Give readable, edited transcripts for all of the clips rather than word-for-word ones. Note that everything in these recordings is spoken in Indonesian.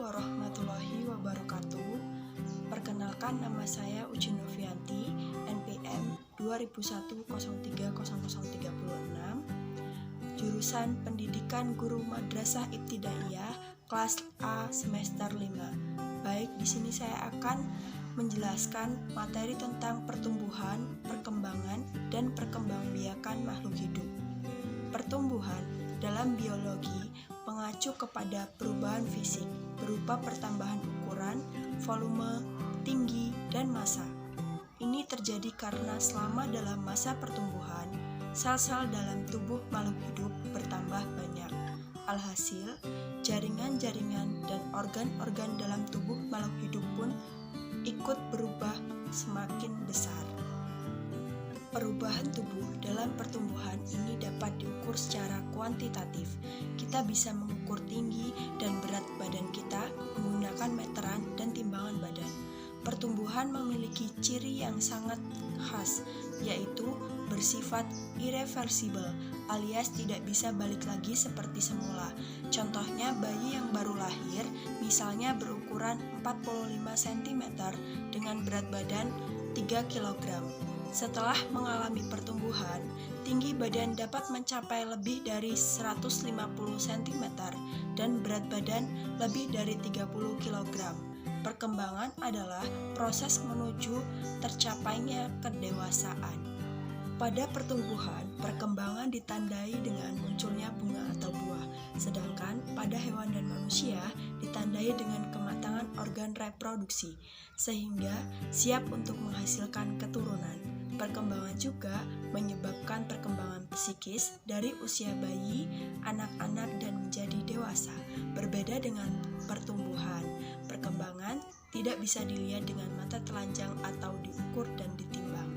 warahmatullahi wabarakatuh. Perkenalkan, nama saya Uci Novianti, NPM 2001030036, jurusan Pendidikan Guru Madrasah Ibtidaiyah, kelas A semester 5. Baik, di sini saya akan menjelaskan materi tentang pertumbuhan, perkembangan, dan perkembangbiakan makhluk hidup. Pertumbuhan dalam biologi mengacu kepada perubahan fisik berupa pertambahan ukuran, volume, tinggi, dan massa. Ini terjadi karena selama dalam masa pertumbuhan, sel-sel dalam tubuh makhluk hidup bertambah banyak. Alhasil, jaringan-jaringan dan organ-organ dalam tubuh makhluk hidup pun ikut berubah semakin besar. Perubahan tubuh dalam pertumbuhan ini dapat diukur secara kuantitatif. Kita bisa mengukur tinggi dan berat badan kita menggunakan meteran dan timbangan badan. Pertumbuhan memiliki ciri yang sangat khas, yaitu bersifat irreversibel, alias tidak bisa balik lagi seperti semula. Contohnya bayi yang baru lahir, misalnya berukuran 45 cm dengan berat badan 3 kg. Setelah mengalami pertumbuhan, tinggi badan dapat mencapai lebih dari 150 cm dan berat badan lebih dari 30 kg. Perkembangan adalah proses menuju tercapainya kedewasaan. Pada pertumbuhan, perkembangan ditandai dengan munculnya bunga atau buah, sedangkan pada hewan dan manusia ditandai dengan kematangan organ reproduksi, sehingga siap untuk menghasilkan keturunan. Perkembangan juga menyebabkan perkembangan psikis dari usia bayi, anak-anak, dan menjadi dewasa. Berbeda dengan pertumbuhan, perkembangan tidak bisa dilihat dengan mata telanjang atau diukur dan ditimbang.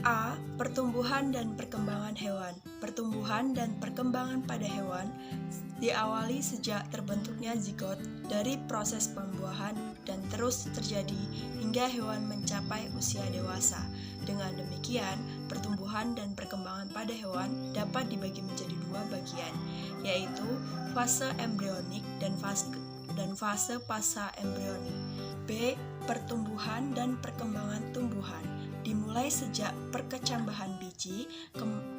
A. Pertumbuhan dan perkembangan hewan. Pertumbuhan dan perkembangan pada hewan diawali sejak terbentuknya zigot dari proses pembuahan dan terus terjadi hingga hewan mencapai usia dewasa. Dengan demikian, pertumbuhan dan perkembangan pada hewan dapat dibagi menjadi dua bagian, yaitu fase embrionik dan fase praembrionik. B. Pertumbuhan dan perkembangan tumbuhan. Dimulai sejak perkecambahan biji,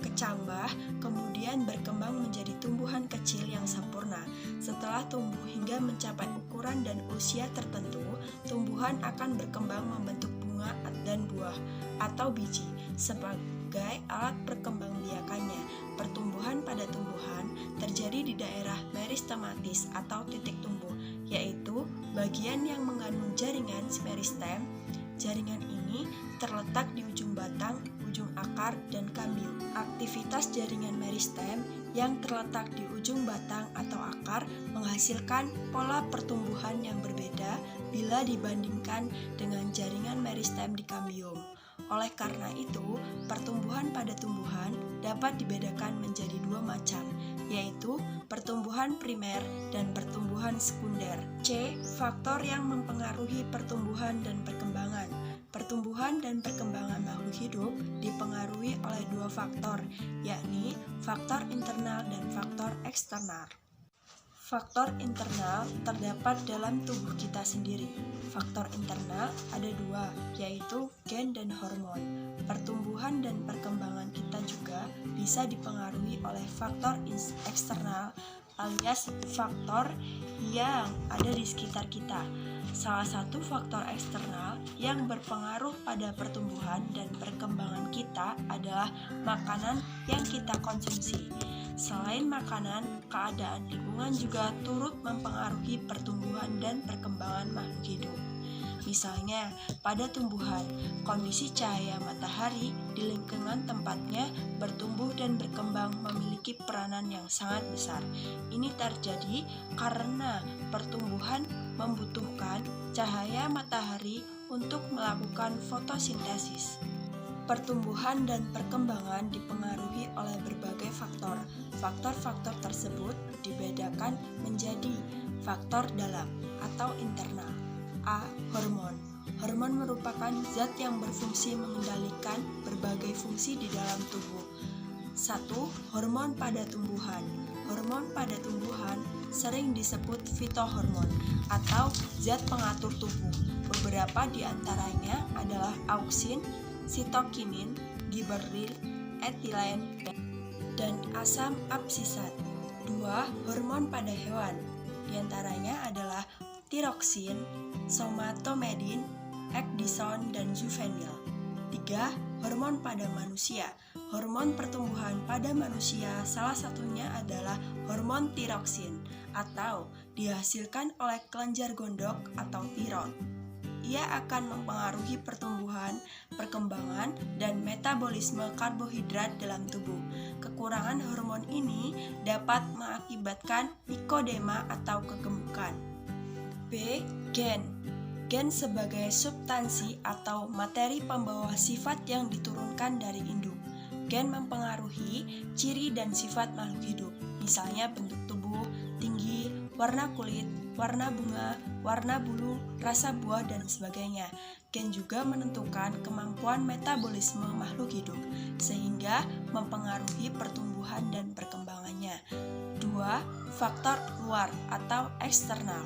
kecambah, kemudian berkembang menjadi tumbuhan kecil yang sempurna. Setelah tumbuh hingga mencapai ukuran dan usia tertentu, tumbuhan akan berkembang membentuk bunga dan buah atau biji sebagai alat perkembangbiakannya. Pertumbuhan pada tumbuhan terjadi di daerah meristematis atau titik tumbuh, yaitu bagian yang mengandung jaringan meristem. Jaringan ini terletak di ujung batang, ujung akar, dan kambium. Aktivitas jaringan meristem yang terletak di ujung batang atau akar menghasilkan pola pertumbuhan yang berbeda bila dibandingkan dengan jaringan meristem di kambium. Oleh karena itu, pertumbuhan pada tumbuhan dapat dibedakan menjadi dua macam, yaitu pertumbuhan primer dan pertumbuhan sekunder. C. Faktor yang mempengaruhi pertumbuhan dan perkembangan. Pertumbuhan dan perkembangan makhluk hidup dipengaruhi oleh dua faktor, yakni faktor internal dan faktor eksternal. Faktor internal terdapat dalam tubuh kita sendiri. Faktor internal ada dua, yaitu gen dan hormon. Pertumbuhan dan perkembangan kita juga bisa dipengaruhi oleh faktor eksternal, alias faktor yang ada di sekitar kita. Salah satu faktor eksternal yang berpengaruh pada pertumbuhan dan perkembangan kita adalah makanan yang kita konsumsi. Selain makanan, keadaan lingkungan juga turut mempengaruhi pertumbuhan dan perkembangan makhluk hidup. Misalnya, pada tumbuhan, kondisi cahaya matahari di lingkungan tempatnya bertumbuh dan berkembang memiliki peranan yang sangat besar. Ini terjadi karena pertumbuhan membutuhkan cahaya matahari untuk melakukan fotosintesis. Pertumbuhan dan perkembangan dipengaruhi oleh berbagai faktor. Faktor-faktor tersebut dibedakan menjadi faktor dalam atau internal. A. Hormon. Hormon merupakan zat yang berfungsi mengendalikan berbagai fungsi di dalam tubuh. 1. Hormon pada tumbuhan. Hormon pada tumbuhan sering disebut fitohormon atau zat pengatur tubuh. Beberapa di antaranya adalah auksin, sitokinin, giberil, etilen, dan asam absisat. 2. Hormon pada hewan. Di antaranya adalah tiroksin, somatomedin, ekdison, dan juvenil. 3. Hormon pada manusia. Hormon pertumbuhan pada manusia salah satunya adalah hormon tiroksin atau dihasilkan oleh kelenjar gondok atau tiron. Ia akan mempengaruhi pertumbuhan, perkembangan, dan metabolisme karbohidrat dalam tubuh. Kekurangan hormon ini dapat mengakibatkan mikodema atau kegemukan. B. Gen. Gen sebagai substansi atau materi pembawa sifat yang diturunkan dari induk. Gen mempengaruhi ciri dan sifat makhluk hidup, misalnya bentuk tubuh, tinggi, warna kulit, warna bunga, warna bulu, rasa buah, dan sebagainya. Gen juga menentukan kemampuan metabolisme makhluk hidup, sehingga mempengaruhi pertumbuhan dan perkembangannya. 2. Faktor luar atau eksternal.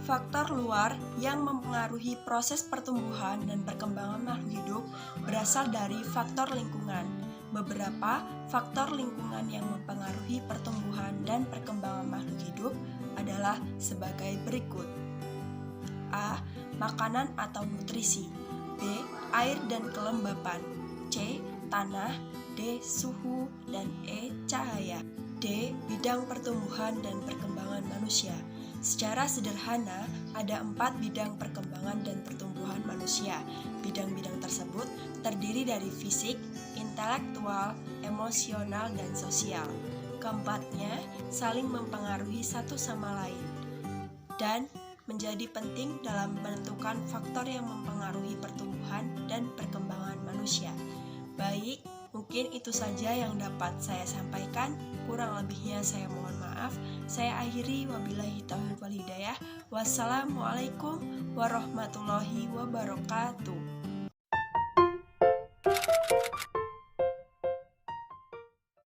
Faktor luar yang mempengaruhi proses pertumbuhan dan perkembangan makhluk hidup berasal dari faktor lingkungan. Beberapa faktor lingkungan yang mempengaruhi pertumbuhan dan perkembangan makhluk hidup adalah sebagai berikut. A. Makanan atau nutrisi. B. Air dan kelembapan. C. Tanah. D. Suhu. Dan E. Cahaya. D. Bidang pertumbuhan dan perkembangan manusia. Secara sederhana, ada 4 bidang perkembangan dan pertumbuhan manusia. Bidang-bidang tersebut terdiri dari fisik, intelektual, emosional, dan sosial. Keempatnya saling mempengaruhi satu sama lain dan menjadi penting dalam menentukan faktor yang mempengaruhi pertumbuhan dan perkembangan manusia. Baik, mungkin itu saja yang dapat saya sampaikan. Kurang lebihnya saya mohon maaf. Saya akhiri, wabillahi taufiq wal hidayah. Wassalamualaikum warahmatullahi wabarakatuh.